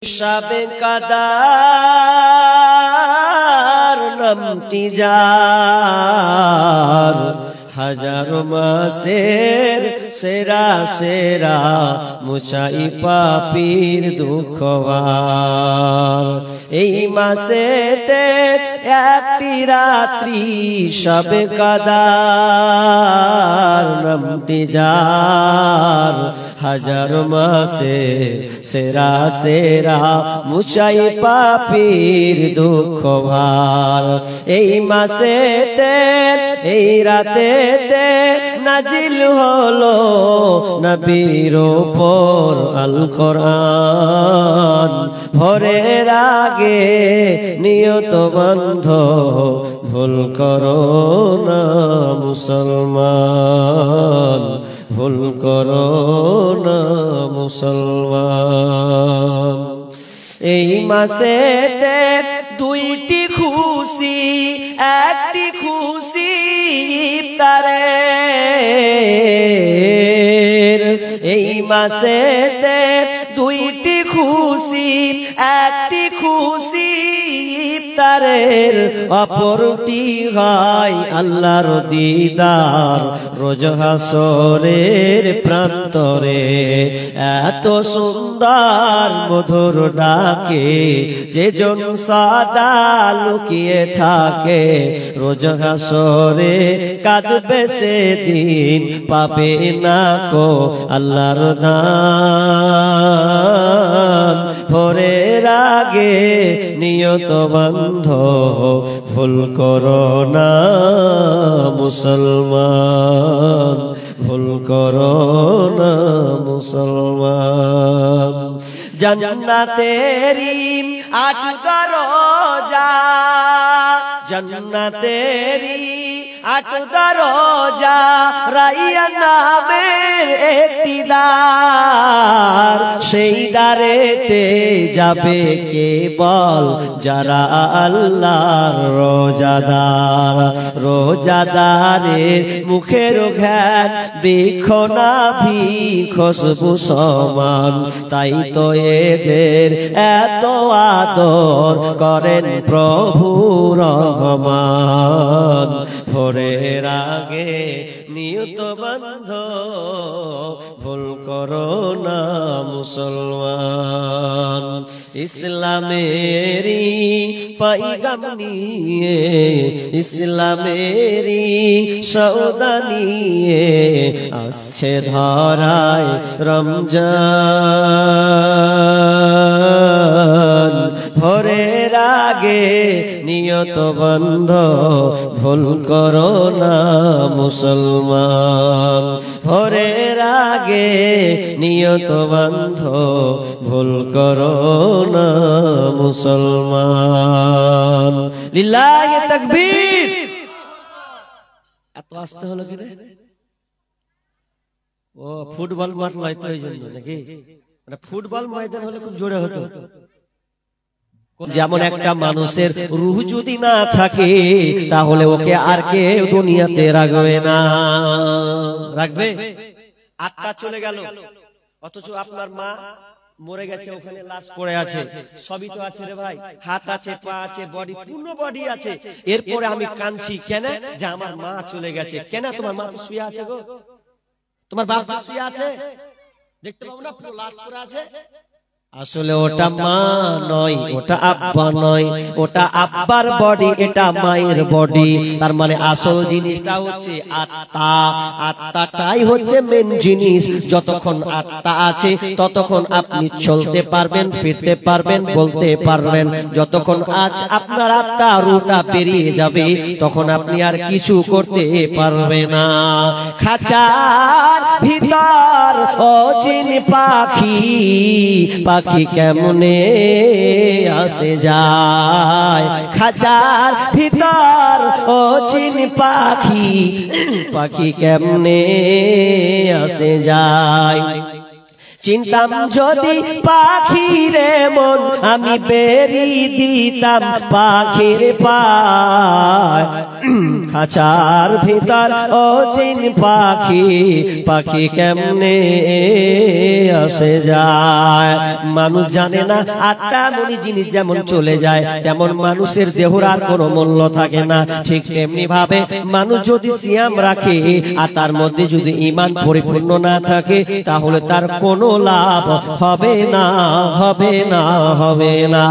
শাবে কাদার নামটি যার হাজার মাসের সেরা সেরা মুছাই পাপীর দুঃখবার। এই মাসেতে একটি রাত্রি শাবে কাদার নামটি যার হাজার মাসে সেরা সেরা মুছাই পাপীর দুঃখভার। এই মাসেতে এই রাতেতে নাজিল হলো নবীর উপর আল কোরআন। ভোরের আগে নিয়ত বন্ধ ভুল করো না মুসলমান, ভুল করো না মুসলমান। এই মাসেতে দুইটি খুশি, একটি খুশি ইফতারের। এই মাসেতে দুইটি খুশি, একটি খুশি ইফতারের, অপরটি হয় আল্লাহর দিদার রোজ হাসরের প্রান্তরে। এত সুন্দর মধুর ডাকে যেজন সদা লুকিয়ে থাকে, রোজ হাসরে কাঁদবে সেদিন পাবে না কো আল্লাহর দান। ভোরের আগে নিয়ত বন্ধ ভুল করো না মুসলমান, ভুল করো না মুসলমান। জান্নাতেরি ৮ দরজা, জান্নাতেরি ৮ দরজা, রাইয়ান নামের একটি দ্বার। সেই দ্বারেতে যাবে কেবল যারা আল্লাহর রোজাদার। রোজাদারের মুখের ঘ্রাণ বৃক্ষ নাভি খুশবু সমান, তাই তো এদের এত আদর করেন প্রভু রহমান। ভোরের আগে নিয়ত বন্ধ ভুল করো না মুসলমান। ইসলামেরি পাইগাম নিয়ে, ইসলামেরি সওদা নিয়ে আসছে ধরায় রমজান। ভোরের আগে নিয়ত বন্ধ ভুল করো না মুসলমান। ভোরের আগে নিয়ত বন্ধ ভুল করো না মুসলমান। লিল্লাহি তাকবীর। এত আসতে হলো কি রে? ও ফুটবল মাঠ নয় তো এই জন্য নাকি? মানে ফুটবল ময়দান হলে খুব জোরে হতো। যেমন একটা মানুষের রূহ যদি না থাকে তাহলে ওকে আর কেউ দুনিয়াতে রাখবে না। রাখবে? আত্মা চলে গেল, অথচ আপনার মা মরে গেছে, ওখানে লাশ পড়ে আছে, সবই তো আছে রে ভাই, হাত আছে, পা আছে, বডি, পূর্ণ বডি আছে। এরপরে আমি কাঁদছি কেন? যে আমার মা চলে গেছে। কেন? তোমার মা তো শুয়ে আছে গো, তোমার বাপ তো শুয়ে আছে, দেখতে পাবো না পুরো লাশ পড়ে আছে। আসলে ওটা মা নয়, ওটা আব্বা নয়, ওটা আব্বার বডি, এটা মায়ের বডি। তার মানে আসল জিনিসটা হচ্ছে আত্মা। আত্মাটাই হচ্ছে মেন জিনিস। যতক্ষণ আত্মা আছে ততক্ষণ আপনি চলতে পারবেন, ফিরতে পারবেন, বলতে পারবেন। যতক্ষণ আজ আপনার আত্মা রুটা পেরিয়ে যাবে তখন আপনি আর কিছু করতে পারবে না। খাঁচার ভিতর অচিন পাখি, পাখি কেমনে আসে যায়। খাঁচার ভিতর অচিন পাখি, পাখি কেমনে আসে যায়। চিনতাম যদি পাখিরে মন আমি বেরি দিতাম পাখির পায় খাঁচার ভিতর ও চিন পাখি পাখি কেমনে আসে যায়। মানুষ জানে না আত্মা মনি জিনিস যেমন চলে যায় তেমন মানুষের দেহর আর কোনো মূল্য থাকে না। ঠিক তেমনি ভাবে মানুষ যদি সিয়াম রাখে আর তার মধ্যে যদি ঈমান পরিপূর্ণ না থাকে তাহলে তার কোনো লাভ হবে না, হবে না, হবে না।